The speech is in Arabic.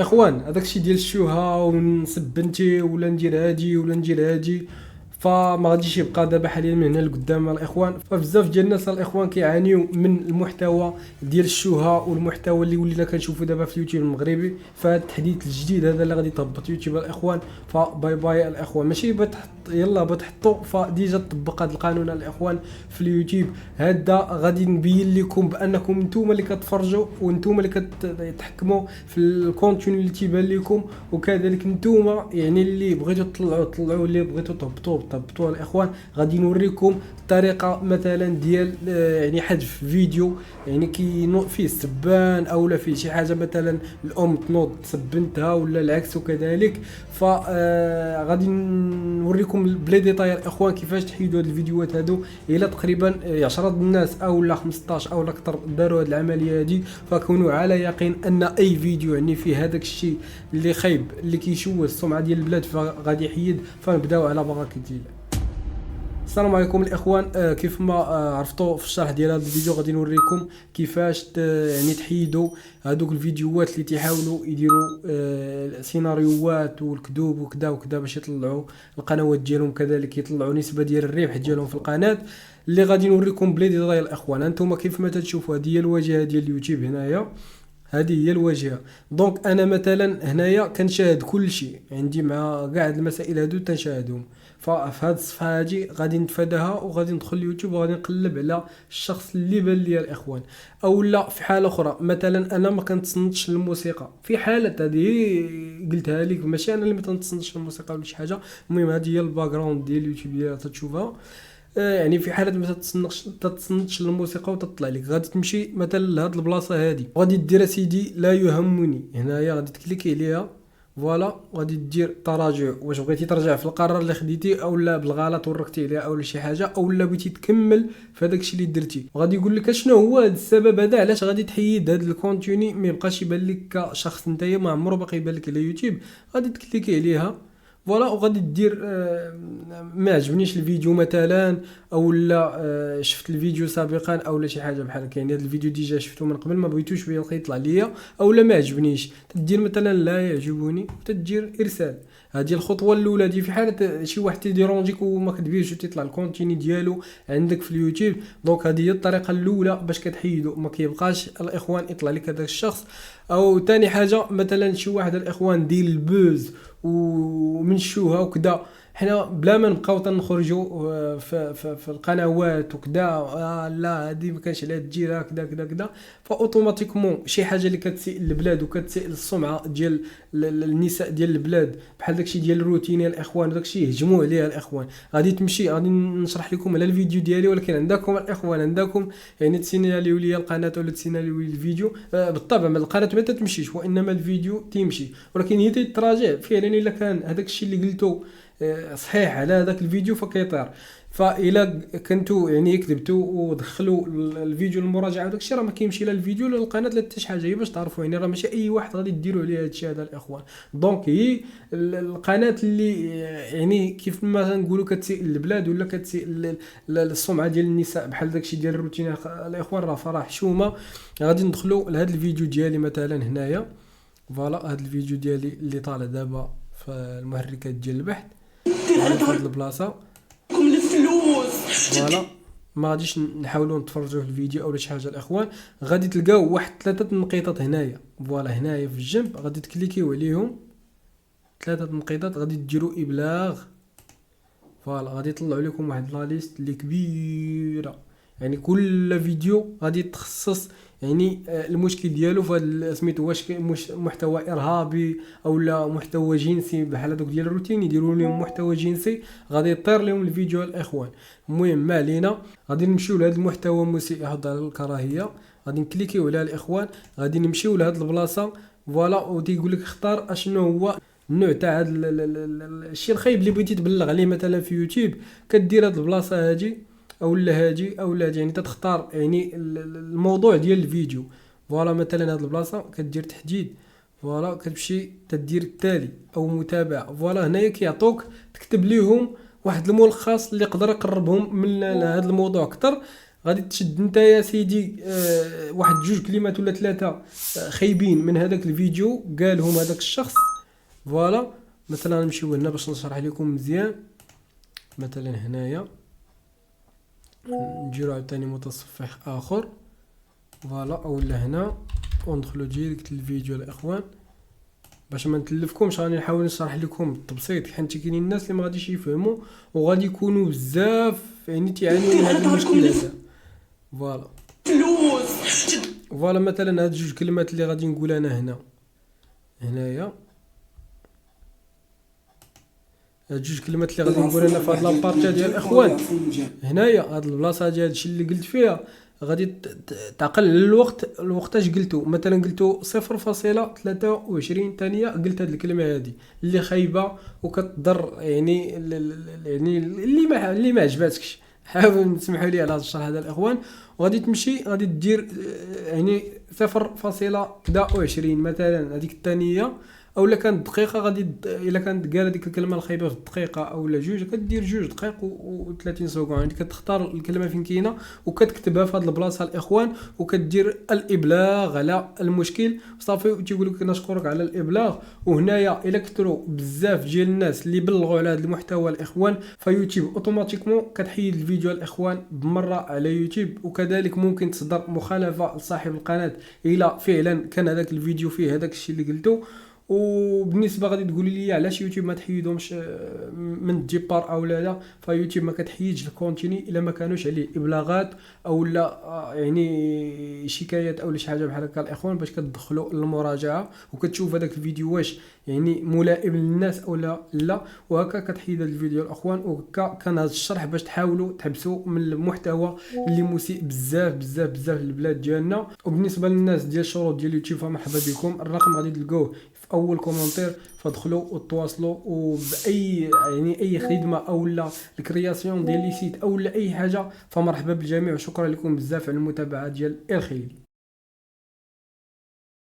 اخوان هذاك الشيء ديال الشوهه ونسب بنتي ولا ندير هادي ولا ندير هادي، فما غاديش يبقى دابا حاليا من هنا لقدام الاخوان. فبزاف ديال الناس الاخوان كيعانيوا من المحتوى ديال الشوهه والمحتوى اللي ولينا كنشوفوا دابا في اليوتيوب المغربي. فهذا التحديث الجديد هذا اللي غادي تهبط يوتيوب الاخوان، فباي باي الاخوان. ماشي بتحط يلا بتحطوا، فديجا طبق هذا القانون الاخوان في اليوتيوب. هذا غادي نبين لكم بانكم نتوما اللي كتفرجوا وانتوما اللي كتحكموا في الكونتوني اللي تيبان لكم، وكذلك نتوما يعني اللي بغيتوا طلعوا اللي بغيتوا تهبطوا الاخوان. غادي نوريكم طريقه مثلا ديال يعني حذف فيديو يعني كي فيه السبان او لا فيه شي حاجه، مثلا الام تنوض تسب بنتها ولا العكس وكذلك. ف غادي نوريكم بلا ديتاي الاخوان كيفاش تحيدوا هاد الفيديوهات هادو. الا تقريبا 10 الناس او لا 15 او لا اكثر داروا هاد العمليه هادي، فكونوا على يقين ان اي فيديو يعني فيه هذاك الشيء اللي خايب اللي كيشوه السمعه ديال البلاد فغادي يحيد. فنبداو على بركه الله. السلام عليكم الاخوان. كيف ما عرفتوا في الشرح ديال هذا الفيديو غادي نوريكم كيفاش يعني تحيدوا هذوك الفيديوهات اللي تيحاولوا يديروا سيناريوهات والكذوب وكذا وكذا باش يطلعوا القنوات ديالهم، كذلك يطلعوا نسبه ديال الربح ديالهم في القناه. اللي غادي نوريكم بلي ديال الاخوان. انتم كيف ما تشوفوا هذه هي الواجهه ديال اليوتيوب هنايا، هذه هي الواجهه. دونك انا مثلا هنايا كنشاهد كل شيء عندي مع كاع المسائل هادو تنشاهدهم. ففي هذه الصفحه هذه غادي نتفاداها وغادي ندخل اليوتيوب وغادي نقلب على الشخص اللي بان لي الاخوان. او لا في حاله اخرى مثلا انا ما كنتصنتش الموسيقى، في حاله هذه قلتها لك ماشي انا اللي ما كنتصنتش الموسيقى ولا شي حاجه. المهم هذه هي الباك جراوند ديال اليوتيوب اللي تشوفها. يعني في حاله ما تتصنتش الموسيقى وتطلع لك، غادي تمشي مثلا لهاد البلاصه هذه وغادي دير سيدي لا يهمني. هنايا غادي تكليكي عليها فوالا، غادي دير تراجع. واش بغيتي ترجع في القرار اللي خديتي او لا بالغلط وركتي عليها او شي حاجه، او لا بغيتي تكمل في هذاك الشيء اللي درتي، وغادي يقول لك شنو هو هذا السبب هذا علاش غادي تحيد هذا الكونتوني ما يبقاش يبان لك كشخص نتايا ما عمره باقي يبان لك على يوتيوب. غادي تكليكي عليها فوالا، وغادي دير ما عجبنيش الفيديو مثلا، او لا شفت الفيديو سابقا او لا شي حاجه بحال هكا. يعني هذا الفيديو ديجا شفتو من قبل ما بغيتوش يبقى يطلع ليا، او لا ما عجبنيش تدير مثلا لا يعجبني وتدير ارسال. هذه الخطوه الاولى دي في حاله شي واحد تيديرونجيك وما كتبيش وتطلع الكونتيني ديالو عندك في اليوتيوب. دونك هذه هي الطريقه الاولى باش كتحيدو ما كيبقاش الاخوان يطلع لك هذاك الشخص. او ثاني حاجه مثلا شي واحد الاخوان ديال البوز ومن الشوهه وكذا، حنا بلا ما نبقاو تنخرجوا في القنوات وكذا لا هذه ما كانش عليها تجيرها كذا كذا كذا، فاوتوماتيكمون شي حاجه اللي كتسيء البلاد وكتسيء السمعه ديال النساء ديال البلاد بحال داكشي ديال الروتين الاخوان داكشي يهجموا عليها الاخوان. غادي تمشي غادي نشرح لكم على الفيديو ديالي، ولكن عندكم الاخوان عندكم يعني تسيناليو لي القناه ولا تسيناليو لي الفيديو. بالطبع القناه ما تمشيش وانما الفيديو تيمشي، ولكن هي تتراجع فعلا الا كان هذاك الشيء اللي قلته صحيح على هذاك الفيديو فكيطير. فإلا كنتو يعني كتبتوا ودخلوا الفيديو المراجعه وداك الشيء راه ما كيمشي لا الفيديو لا القناه لا حتى شي حاجه. هي باش تعرفوا يعني راه ماشي اي واحد غادي ديروا عليه هادشي هذا الاخوان. دونك هي القناه اللي يعني كيف ما نقولوا كتسيء البلاد ولا كتسيء السمعه ديال النساء بحال داكشي ديال الروتين الاخوان راه فرح حشومه. غادي ندخلوا لهذا الفيديو ديالي مثلا هنايا فوالا، هذا الفيديو ديالي اللي طالع دابا في المحركات ديال البحث في هذه البلاصه فوالا. ما غاديش نحاولوا نتفرجوا في الفيديو او شي حاجه الاخوان. غادي تلقاو واحد 3 نقيطات هنايا فوالا، هنايا في الجنب غادي تكليكيو عليهم 3 نقيطات، غادي ديروا ابلاغ فوالا. غادي يطلعوا لكم واحد لا ليست اللي كبيره، يعني كل فيديو غادي تخصص يعني المشكل ديالو في سميتو واش محتوى ارهابي او لا محتوى جنسي بحال هذوك ديال الروتين يديروا لهم محتوى جنسي غادي يطير لهم الفيديو الاخوان. المهم ما علينا، غادي نمشيو لهذا المحتوى مسيء يحض على الكراهيه، غادي نكليكيو على الاخوان، غادي نمشيو لهاد البلاصه فوالا وتيقول لك اختار اشنو هو النوع تاع هذا الشيء الخايب اللي بغيتي تبلغ عليه مثلا في يوتيوب. كدير هاد البلاصه هادي او لا هادي او لا هادي، يعني تختار يعني الموضوع ديال الفيديو فوالا. مثلا هاد البلاصه كدير تحديد فوالا، كتمشي تدير التالي او متابعه فوالا. هنايا كيعطوك تكتب ليهم واحد الملخص اللي يقدر يقربهم من هذا الموضوع اكثر. غادي تشد انت يا سيدي واحد جوج كلمات ولا ثلاثه خايبين من هذاك الفيديو قالهم هذاك الشخص. فوالا مثلا نمشيو هنا باش نشرح لكم مزيان. مثلا هنايا نديرو عاوتاني متصفح اخر، فوالا، اولا هنا وندخلو ديريكت للفيديو الاخوان باش ما نتلفكمش. راني نحاول نشرح لكم بالتبسيط، حيت كاينين الناس اللي ما غاديش يفهموا وغادي يكونوا بزاف يعني تيعانيو من هذا المشكل هذا. فوالا فوالا مثلا هاد جوج كلمات اللي غادي نقول انا هنايا، هاد جوج كلمات اللي غادي نقول انا في هاد لابارتي ديال الاخوان هنايا، هاد البلاصه ديال هادشي اللي قلت فيها غادي تعقل على الوقتاش قلتو. مثلا قلتو 0.23 ثانيه قلت هاد الكلمه هادي اللي خايبه وكتضر يعني يعني اللي ما عجباتكش. حاول تسمحوا لي على هذا الشرح هذا الاخوان. وغادي تمشي غادي دير يعني 0.23 مثلا هذيك الثانيه، اولا كانت دقيقه غادي الا كانت قال هذيك الكلمه الخايبه في الدقيقه اولا جوج كدير 2 دقائق و30 سكون. يعني كتختار الكلمه فين كاينه وكتكتبها في هذه البلاصه الاخوان وكدير الابلاغ على المشكل صافي وتيقول لك نشكرك على الابلاغ. وهنايا الا كثروا بزاف ديال الناس اللي بلغوا على هذا المحتوى الاخوان فيوتيوب اوتوماتيكمون كتحيد الفيديو الاخوان بمره على يوتيوب. وكذلك ممكن تصدر مخالفه لصاحب القناه الا فعلا كان هذاك الفيديو فيه هذاك الشيء اللي قلته. وبالنسبه غادي تقولي لي علاش يوتيوب ما تحيدهمش من الديبار او لا، فيوتيوب ما كتحيدش الكونتيني الا ما كانوش عليه ابلاغات او لا يعني شكايات او شي حاجه بحال هكا الاخوان، باش كتدخلوا للمراجعه وكتشوف هذاك الفيديو واش يعني ملائم للناس او لا. وهكا كتحيد هذا الفيديو الاخوان. وهكا كان هذا الشرح باش تحاولوا تحبسوا من المحتوى اللي مسيء بزاف بزاف بزاف للبلاد ديالنا. وبالنسبه للناس ديال الشروط ديال يوتيوب فمرحبا بكم، الرقم غادي تلقوه في اول كومنتير، فدخلوا وتواصلوا. وباي يعني اي خدمه او لا الكرياسيون ديال لي سيت او لا اي حاجه فمرحبا بالجميع. وشكرا لكم بزاف على المتابعه ديال الخير.